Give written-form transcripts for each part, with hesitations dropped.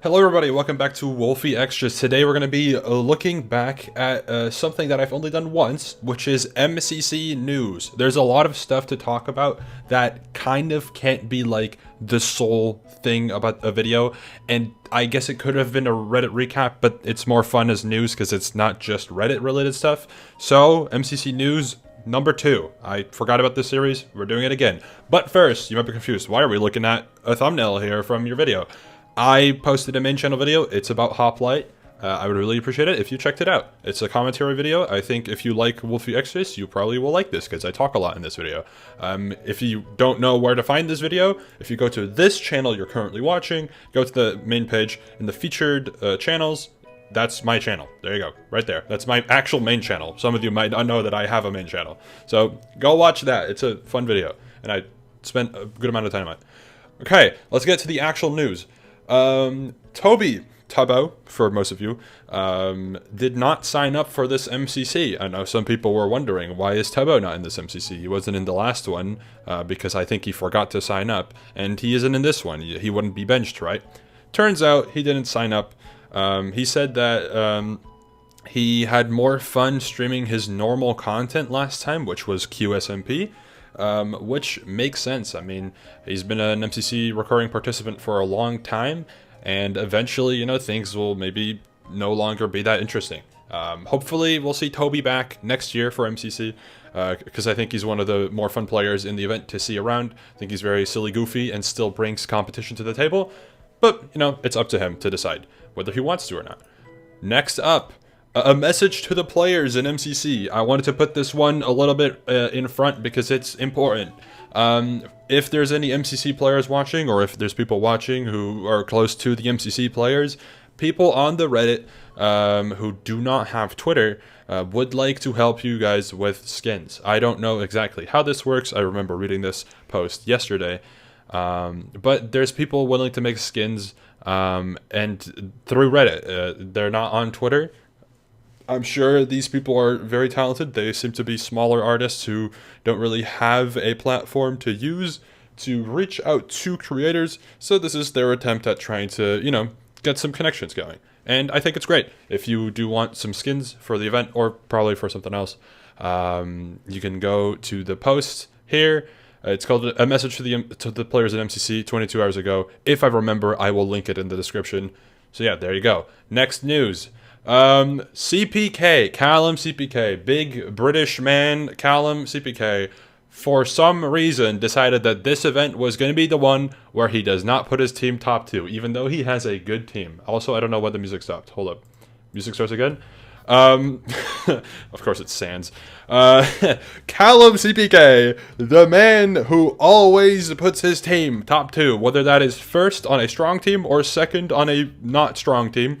Hello everybody, welcome back to Wolfeei Extras. Today we're going to be looking back at something that I've only done once, which is MCC news. There's a lot of stuff to talk about that kind of can't be like the sole thing about a video, and I guess it could have been a Reddit recap, but it's more fun as news because it's not just Reddit related stuff. So, MCC news number 2. I forgot about this series, we're doing it again. But first, you might be confused, why are we looking at a thumbnail here from your video? I posted a main channel video. It's about Hoplite. I would really appreciate it if you checked it out. It's a commentary video. I think if you like Wolfeei Extras, you probably will like this because I talk a lot in this video. If you don't know where to find this video, if you go to this channel you're currently watching, go to the main page in the featured channels. That's my channel. There you go, right there. That's my actual main channel. Some of you might not know that I have a main channel. So go watch that. It's a fun video, and I spent a good amount of time on it. Okay, let's get to the actual news. Tubbo, for most of you, did not sign up for this MCC. I know some people were wondering, why is Tubbo not in this MCC? He wasn't in the last one, because I think he forgot to sign up, and he isn't in this one. He wouldn't be benched, right? Turns out he didn't sign up. He said that he had more fun streaming his normal content last time, which was QSMP. Which makes sense. I mean, he's been an MCC recurring participant for a long time, and eventually, you know, things will maybe no longer be that interesting. Hopefully, we'll see Toby back next year for MCC, because I think he's one of the more fun players in the event to see around. I think he's very silly goofy and still brings competition to the table, but, you know, it's up to him to decide whether he wants to or not. Next up, a message to the players in MCC. I wanted to put this one a little bit in front because it's important. If there's any MCC players watching, or if there's people watching who are close to the MCC players, people on the Reddit who do not have Twitter would like to help you guys with skins. I don't know exactly how this works. I remember reading this post yesterday. But there's people willing to make skins and through Reddit. They're not on Twitter. I'm sure these people are very talented. They seem to be smaller artists who don't really have a platform to use to reach out to creators. So this is their attempt at trying to, you know, get some connections going. And I think it's great. If you do want some skins for the event, or probably for something else, you can go to the post here. It's called A Message to the Players at MCC 22 hours ago. If I remember, I will link it in the description. So yeah, there you go. Next news. CPK, Callum CPK, big British man, Callum CPK, for some reason decided that this event was going to be the one where he does not put his team top 2, even though he has a good team. Also, I don't know why the music stopped. Hold up. Music starts again? Of course it's Sans. Callum CPK, the man who always puts his team top 2, whether that is first on a strong team or second on a not strong team.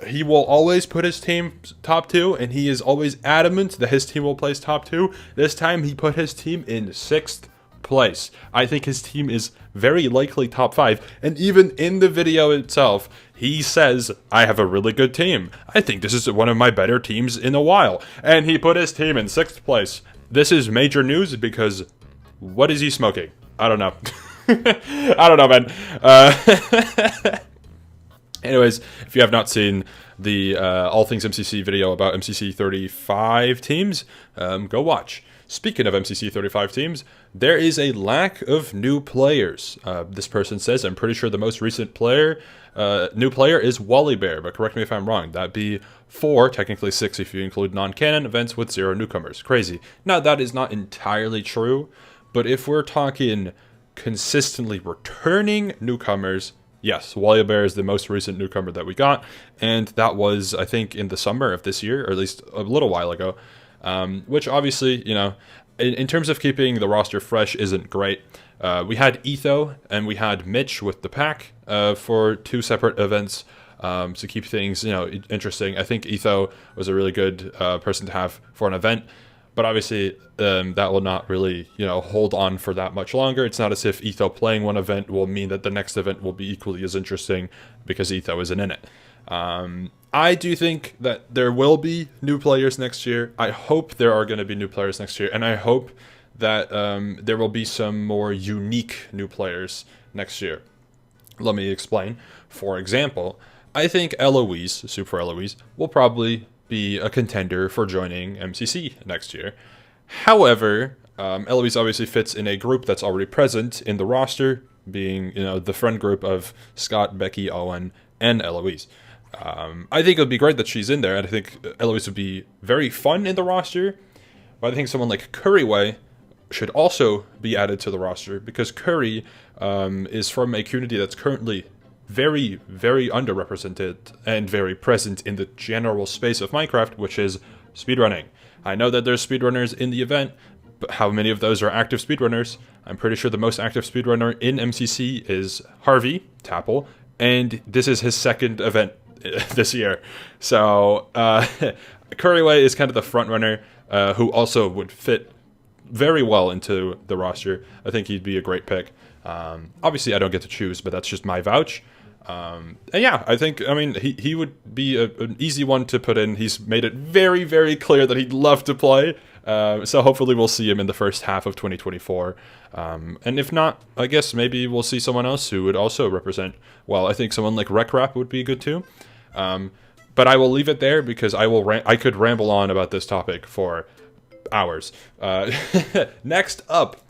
He will always put his team top 2, and he is always adamant that his team will place top 2. This time, he put his team in 6th place. I think his team is very likely top 5, and even in the video itself, he says, I have a really good team. I think this is one of my better teams in a while. And he put his team in 6th place. This is major news because what is he smoking? I don't know. I don't know, man. Anyways, if you have not seen the All Things MCC video about MCC 35 teams, go watch. Speaking of MCC 35 teams, there is a lack of new players. This person says, I'm pretty sure the most recent new player is Wolfeei, but correct me if I'm wrong. That'd be 4, technically 6 if you include non-canon events with 0 newcomers. Crazy. Now, that is not entirely true, but if we're talking consistently returning newcomers, yes, Wolfeei is the most recent newcomer that we got, and that was, I think, in the summer of this year, or at least a little while ago, which obviously, you know, in terms of keeping the roster fresh isn't great. We had Etho and we had Mitch with the pack for 2 separate events to keep things, you know, interesting. I think Etho was a really good person to have for an event. But obviously, that will not really, you know, hold on for that much longer. It's not as if Etho playing one event will mean that the next event will be equally as interesting because Etho isn't in it. I do think that there will be new players next year. I hope there are going to be new players next year. And I hope that there will be some more unique new players next year. Let me explain. For example, I think Eloise, Super Eloise, will probably be a contender for joining MCC next year. However, Eloise obviously fits in a group that's already present in the roster, being the friend group of Scott, Becky, Owen, and Eloise. I think it would be great that she's in there, and I think Eloise would be very fun in the roster. But I think someone like Curryway should also be added to the roster because Curry is from a community that's currently very, very underrepresented and very present in the general space of Minecraft, which is speedrunning. I know that there's speedrunners in the event, but how many of those are active speedrunners? I'm pretty sure the most active speedrunner in MCC is Harvey Tapple, and this is his second event this year. So Curryway is kind of the front runner who also would fit very well into the roster. I think he'd be a great pick. Obviously, I don't get to choose, but that's just my vouch. And yeah, I think, he would be an easy one to put in. He's made it very, very clear that he'd love to play. So hopefully we'll see him in the first half of 2024. And if not, I guess maybe we'll see someone else who would also represent. Well, I think someone like RecRap would be good too. But I will leave it there because I could ramble on about this topic for hours. Next up,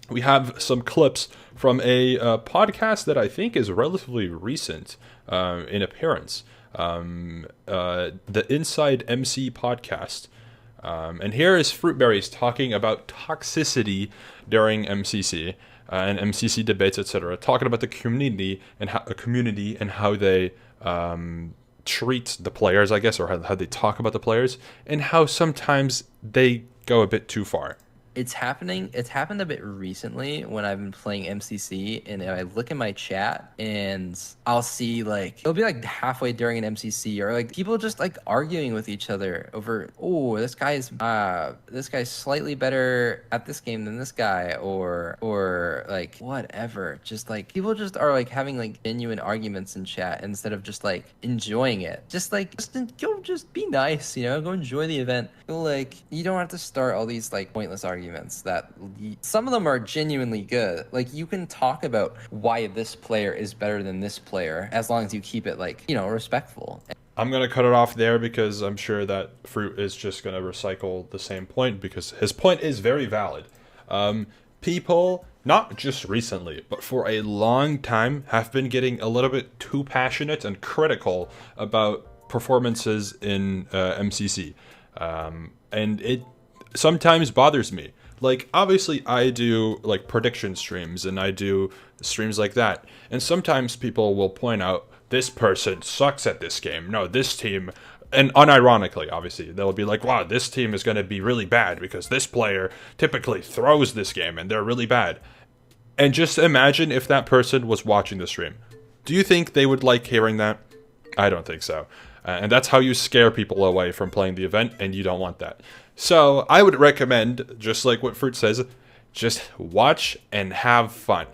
we have some clips from a podcast that I think is relatively recent in appearance. The Inside MC podcast. And here is Fruitberries talking about toxicity during MCC and MCC debates, etc. Talking about the community and how they treat the players, I guess, or how they talk about the players, and how sometimes they go a bit too far. It's happened a bit recently when I've been playing MCC, and I look in my chat and I'll see it'll be halfway during an MCC, or people just arguing with each other over, oh, this guy's slightly better at this game than this guy, or whatever. Just people just are having genuine arguments in chat instead of just enjoying it. Just go, just be nice, go enjoy the event. You don't have to start all these pointless arguments that some of them are genuinely good. You can talk about why this player is better than this player as long as you keep it respectful. I'm going to cut it off there because I'm sure that Fruit is just going to recycle the same point because his point is very valid. People, not just recently, but for a long time, have been getting a little bit too passionate and critical about performances in MCC. And it sometimes bothers me. Obviously I do prediction streams and I do streams like that. And sometimes people will point out, this person sucks at this game. No, this team, and unironically, obviously, they'll be like, wow, this team is going to be really bad because this player typically throws this game and they're really bad. And just imagine if that person was watching the stream. Do you think they would like hearing that? I don't think so. And that's how you scare people away from playing the event, and you don't want that. So I would recommend, just like what Fruit says, just watch and have fun.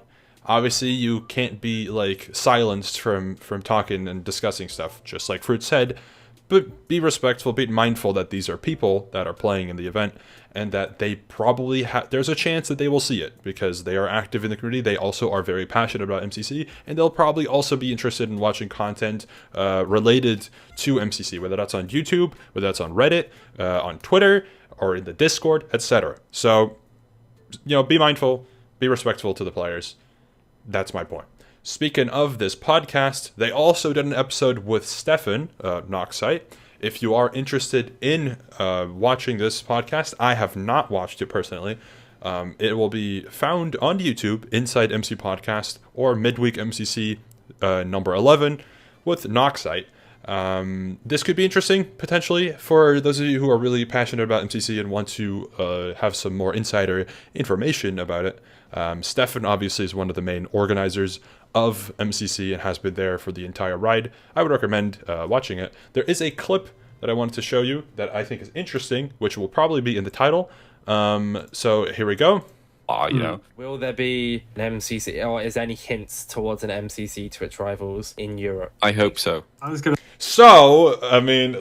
Obviously, you can't be silenced from talking and discussing stuff, just like Fruit said. But be respectful, be mindful that these are people that are playing in the event, and that they probably there's a chance that they will see it because they are active in the community. They also are very passionate about MCC, and they'll probably also be interested in watching content related to MCC, whether that's on YouTube, whether that's on Reddit, on Twitter, or in the Discord, etc. So, be mindful, be respectful to the players. That's my point. Speaking of this podcast, they also did an episode with Stefan, Noxite. If you are interested in watching this podcast, I have not watched it personally. It will be found on YouTube, Inside MC Podcast, or Midweek MCC number 11 with Noxite. This could be interesting, potentially, for those of you who are really passionate about MCC and want to have some more insider information about it. Stefan obviously is one of the main organizers of MCC and has been there for the entire ride. I would recommend watching it. There is a clip that I wanted to show you that I think is interesting, which will probably be in the title. So here we go. Will there be an MCC, or is there any hints towards an MCC Twitch rivals in Europe? I hope so. So,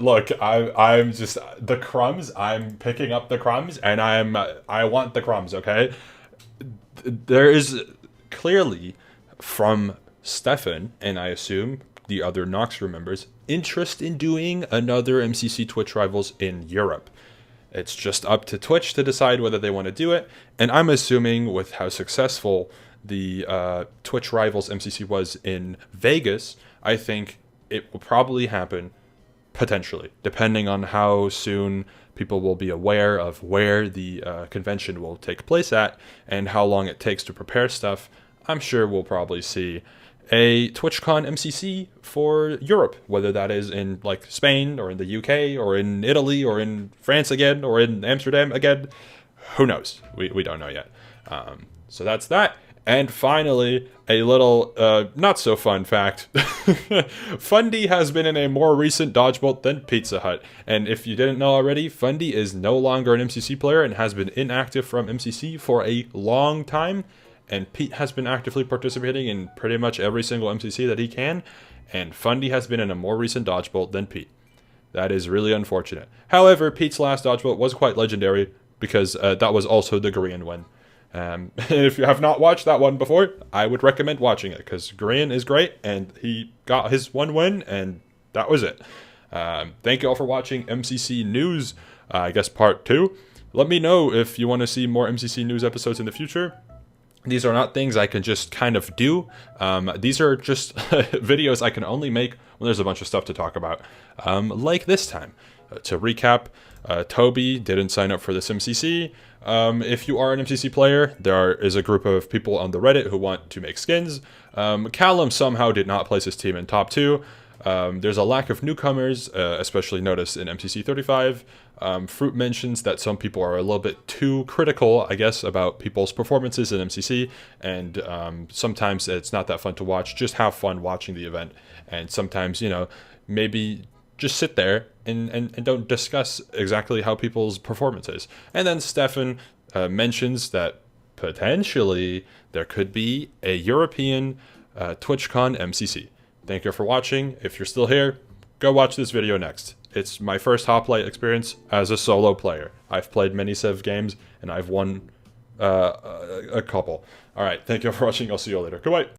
look, I'm just the crumbs. I'm picking up the crumbs, and I want the crumbs. Okay, there is clearly from Stefan, and I assume the other Nox members, interest in doing another MCC Twitch Rivals in Europe. It's just up to Twitch to decide whether they want to do it, and I'm assuming with how successful the Twitch Rivals MCC was in Vegas, I think it will probably happen, potentially, depending on how soon people will be aware of where the convention will take place at and how long it takes to prepare stuff. I'm sure we'll probably see a TwitchCon MCC for Europe, whether that is in like Spain or in the UK or in Italy or in France again or in Amsterdam again. Who knows? We don't know yet. So that's that. And finally, a little not so fun fact. Fundy has been in a more recent dodgeball than Pizza Hut. And if you didn't know already, Fundy is no longer an MCC player and has been inactive from MCC for a long time. And Pete has been actively participating in pretty much every single MCC that he can. And Fundy has been in a more recent dodgeball than Pete. That is really unfortunate. However, Pete's last dodgeball was quite legendary because that was also the Korean one. If you have not watched that one before, I would recommend watching it because Korean is great and he got his one win and that was it. Thank you all for watching MCC News, I guess part 2. Let me know if you want to see more MCC News episodes in the future. These are not things I can just kind of do. These are just videos I can only make when there's a bunch of stuff to talk about. Like this time. To recap, Toby didn't sign up for this MCC. If you are an MCC player, there is a group of people on the Reddit who want to make skins. Callum somehow did not place his team in top 2. There's a lack of newcomers, especially noticed in MCC 35. Fruit mentions that some people are a little bit too critical, I guess, about people's performances in MCC, and sometimes it's not that fun to watch. Just have fun watching the event, and sometimes, you know, maybe just sit there and don't discuss exactly how people's performance is. And then Stefan mentions that potentially there could be a European TwitchCon MCC. Thank you for watching. If you're still here, go watch this video next. It's my first Hoplite experience as a solo player. I've played many Civ games, and I've won a couple. All right, thank you for watching. I'll see you later. Goodbye.